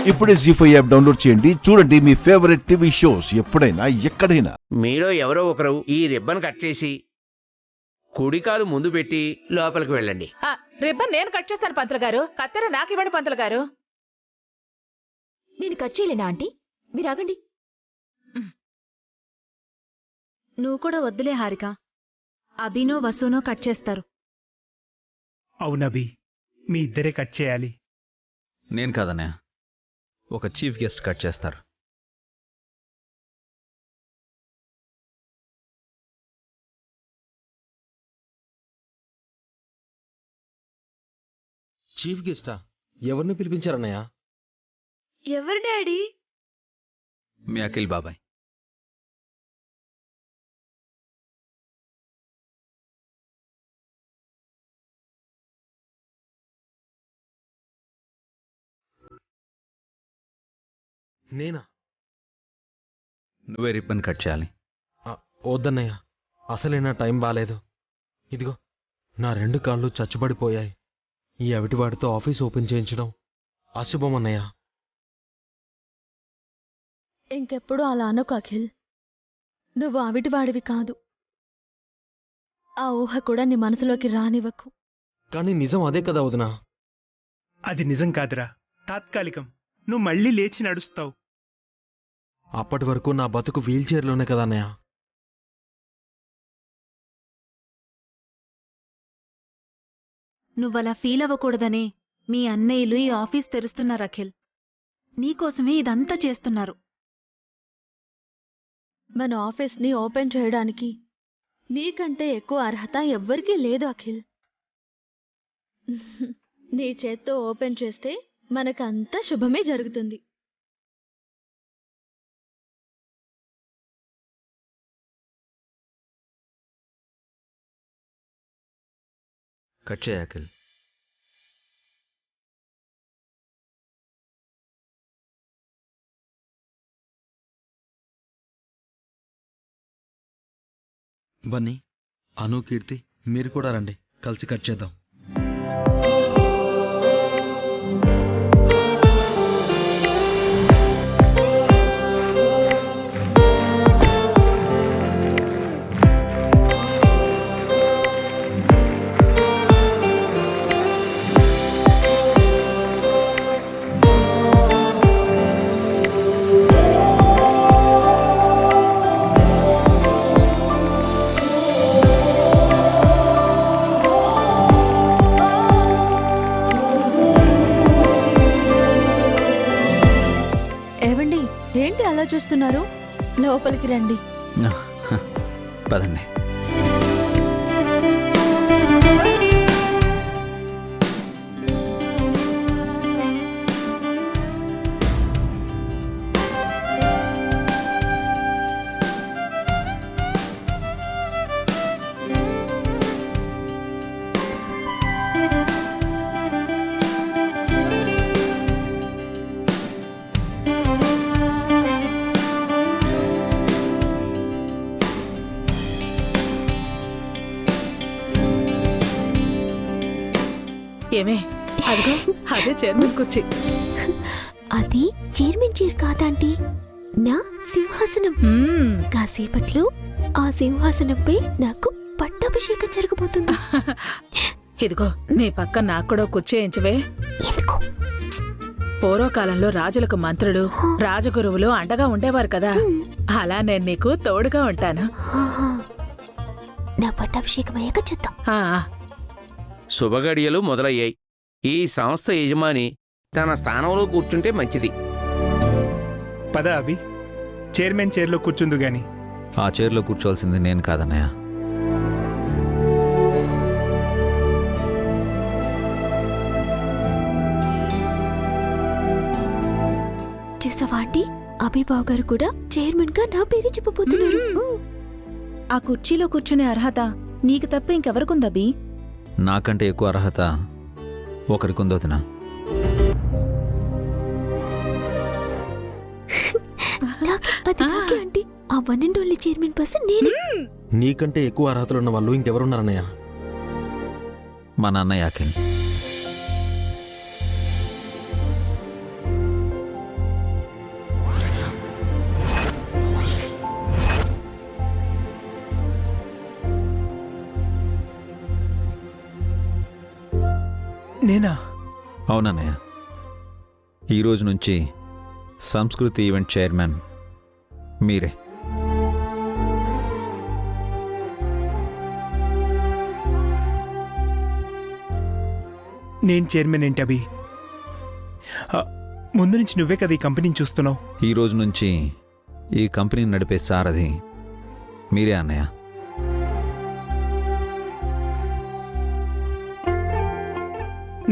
ఇప్పుడే జీ5 app download చేయండి. చూడండి మీ ఫేవరెట్ టీవీ షోస్ ఎప్పుడైనా ఎక్కడైనా. మీలో ఎవరో ఒకరు ఈ రిబ్బన్ కట్ చేసి కుడికాలు ముందు పెట్టి లోపలికి వెళ్ళండి. రిబ్బన్ నేను కట్ చేస్తాను పంతులు గారు. కత్తెర నాకు ఇవ్వండి పంతులు గారు. నేను కట్ చేయలేనా ఆంటీ? మీరు ఆగండి. నువ్వు కూడా వద్దులే హారిక. అభినో వసూనో కట్ చేస్తారు. అవునభి, మీ ఇద్దరే కట్ చేయాలి. నేను కాదన్నయ్య, ఒక చీఫ్ గెస్ట్ కట్ చేస్తారు. చీఫ్ గెస్టా? ఎవరిని పిలిపించారన్నయ్య? ఎవరు డాడీ? మీ అఖిల్ బాబాయ్. నేనా? నువ్వే రిబ్బన్ కట్ చేయాలి. వద్దన్నయ్య, అసలే నా టైం బాలేదు. ఇదిగో నా 2 కాళ్ళు చచ్చుబడిపోయాయి. ఈ అవిటివాడితో ఆఫీస్ ఓపెన్ చేయించడం అశుభం అన్నయ్య. ఇంకెప్పుడు అలా అనకు అఖిల్. నువ్వు అవిటివాడివి కాదు. ఆ ఊహ కూడా నీ మనసులోకి రానివ్వకు. కానీ నిజం అదే కదా వదినా. అది నిజం కాదురా, తాత్కాలికం. నువ్వు మళ్ళీ లేచి నడుస్తావు. అప్పటి వరకు నా బతుకు వీల్చైర్లోనే కదా అన్నయ్య. నువ్వలా ఫీల్ అవ్వకూడదనే మీ అన్నయ్యలు ఈ ఆఫీస్ తెరుస్తున్నారు అఖిల్. నీకోసమే ఇదంతా చేస్తున్నారు. మన ఆఫీస్ని ఓపెన్ చేయడానికి నీకంటే ఎక్కువ అర్హత ఎవ్వరికీ లేదు అఖిల్. నీ చేత్తో ఓపెన్ చేస్తే మనకంతా శుభమే జరుగుతుంది. కట్ చేయ అఖిల్. బన్నీ, అను, కీర్తి మీరు కూడా రండి, కలిసి కట్ చేద్దాం. ఏంటి అలా చూస్తున్నారు? లోపలికి రండి. పదండి. ఏమే, అదిగో అదే చైర్మన్ కుర్చీ. అది చైర్మన్ చైర్ కాదంటీ, నా సింహాసనం. కాసేపట్లో ఆ సింహాసనంపై నాకు పట్టాభిషేకం జరగబోతుంది. ఇదిగో నీ పక్క నాకు కూడా కూర్చేయించవే. పూర్వకాలంలో రాజులకు మంత్రులు, రాజగురువులు అండగా ఉండేవారు కదా, అలా నేను నీకు తోడుగా ఉంటాను. నా పట్టాభిషేకం అయ్యాక చూద్దాం. శుభగడియలు మొదలయ్యాయి. ఈ సంస్థ యజమాని తన స్థానంలో కూర్చుంటే మంచిది. పద అభి, చైర్మన్ చైర్లో కూర్చుందు గాని. ఆ చైర్లో కూర్చోవాల్సింది నేను కాదన్నయ్య. చూసావా ఆంటీ, అభిబాబు గారు కూడా చైర్మన్ గా నా పేరు చెప్పబోతున్నారు. ఆ కుర్చీలో కూర్చునే అర్హత నీకు తప్ప ఇంకెవరికుందబి? నాకంటే ఎక్కువ అర్హత ఒకరికుందోదినా. ఆంటీ, ఆ one and only chairman person నేనే. నీకంటే ఎక్కువ అర్హతలు ఉన్న వాళ్ళు ఇంకెవరున్నారన్నయ్య? మా నాన్నయ్య అఖిల్. నేనా? అవునన్నయ్య. ఈ రోజు నుంచి సంస్కృతి ఈవెంట్ చైర్మన్ మీరే. నేను చైర్మన్ ఏంటి అభి? ముందు నుంచి నువ్వే కదా ఈ కంపెనీని చూస్తున్నావు. ఈ రోజు నుంచి ఈ కంపెనీని నడిపే సారథి మీరే అన్నయ్య.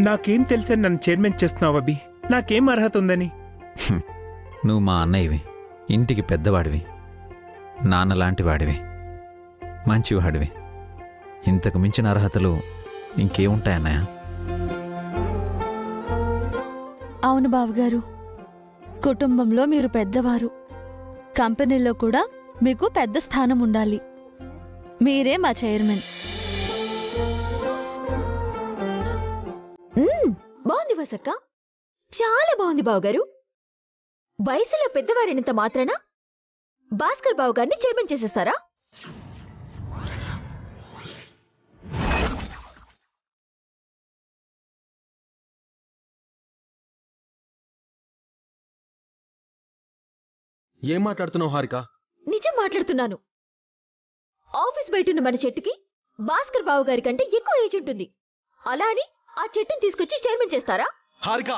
నాకేం తెలుసని నన్ను చైర్మన్ చేస్తున్నావు అభి? నాకేం అర్హత ఉందని? నువ్వు మా అన్నయ్యవి, ఇంటికి పెద్దవాడివి, నాన్నలాంటి వాడివి, మంచివాడివి. ఇంతకు మించిన అర్హతలు ఇంకేముంటాయన్నయ్య? అవును బావగారు, కుటుంబంలో మీరు పెద్దవారు, కంపెనీలో కూడా మీకు పెద్ద స్థానం ఉండాలి. మీరే మా చైర్మన్. బాగుంది వసక్క, చాలా బాగుంది బావగారు. వయసులో పెద్దవారైనంత మాత్రాన భాస్కర్ బావు గారిని చైర్మన్ చేసేస్తారా? ఏం మాట్లాడుతున్నావు హారిక? నిజం మాట్లాడుతున్నాను. ఆఫీస్ బయటున్న మన చెట్టుకి భాస్కర్ బావు గారి కంటే ఎక్కువ ఏజ్ ఉంటుంది. అలా అని ఆ చెట్టుని తీసుకొచ్చి చైర్మన్ చేస్తారా? హారిక,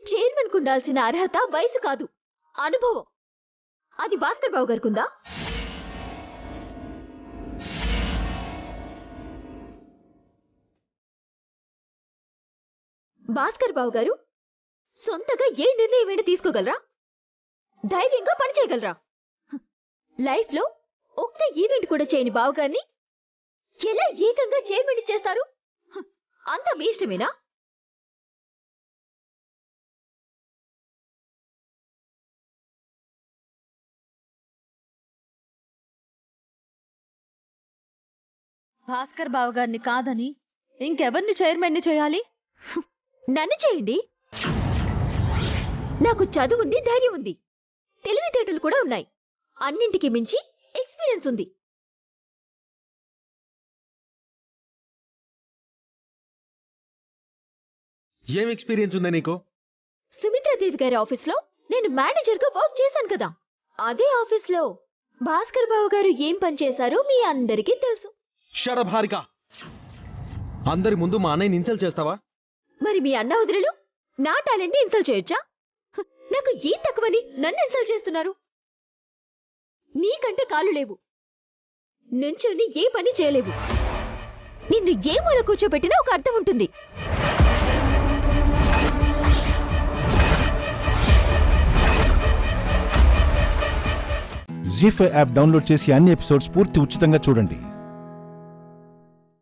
చైర్మన్ కు ఉండాల్సిన అర్హత వయసు కాదు, అనుభవం. అది భాస్కర్ బావు గారికి ఉందా? భాస్కర్ బావు గారు సొంతగా ఏ నిర్ణయమైనా తీసుకోగలరా? ధైర్యంగా పనిచేయగలరా? లైఫ్ లో ఒక్క ఈవెంట్ కూడా చేయని బావగారిని ఎలా ఏకంగా చైర్మన్ చేస్తారు? అంతా మీ ఇష్టమేనా? భాస్కర్ బావగారిని కాదని ఇంకెవరిని చైర్మన్ని చేయాలి? నన్ను చేయండి. నాకు చదువుంది, ధైర్యం ఉంది, తెలివితేటలు కూడా ఉన్నాయి. అన్నింటికి మించి ఎక్స్పీరియన్స్ ఉంది. ఏం ఎక్స్పీరియన్స్ ఉందా నీకు? సుమిత్రాదేవి గారి ఆఫీస్లో నేను మేనేజర్గా వర్క్ చేశాను కదా. అదే ఆఫీస్లో భాస్కర్ బావు గారు ఏం పని చేశారో మీ అందరికీ తెలుసు. షడప్ హారిక, అందరి ముందు మా అన్నయ్యని ఇన్సల్ట్ చేస్తావా? మరి మీ అన్న వదిలేలు నా టాలెంట్ ని ఇన్సల్ట్ చేయొచ్చా? నాకు ఏం తక్కువని నన్ను ఇన్సల్ట్ చేస్తున్నారు? నీకంటే కాళ్ళు లేవు, నుంచొని ఏ పని చేయలేవు. నిన్ను ఏ మూల కూర్చోబెట్టినా ఒక అర్థం ఉంటుంది. జీ5 యాప్ డౌన్లోడ్ చేసి అన్ని ఎపిసోడ్స్ పూర్తి ఉచితంగా చూడండి.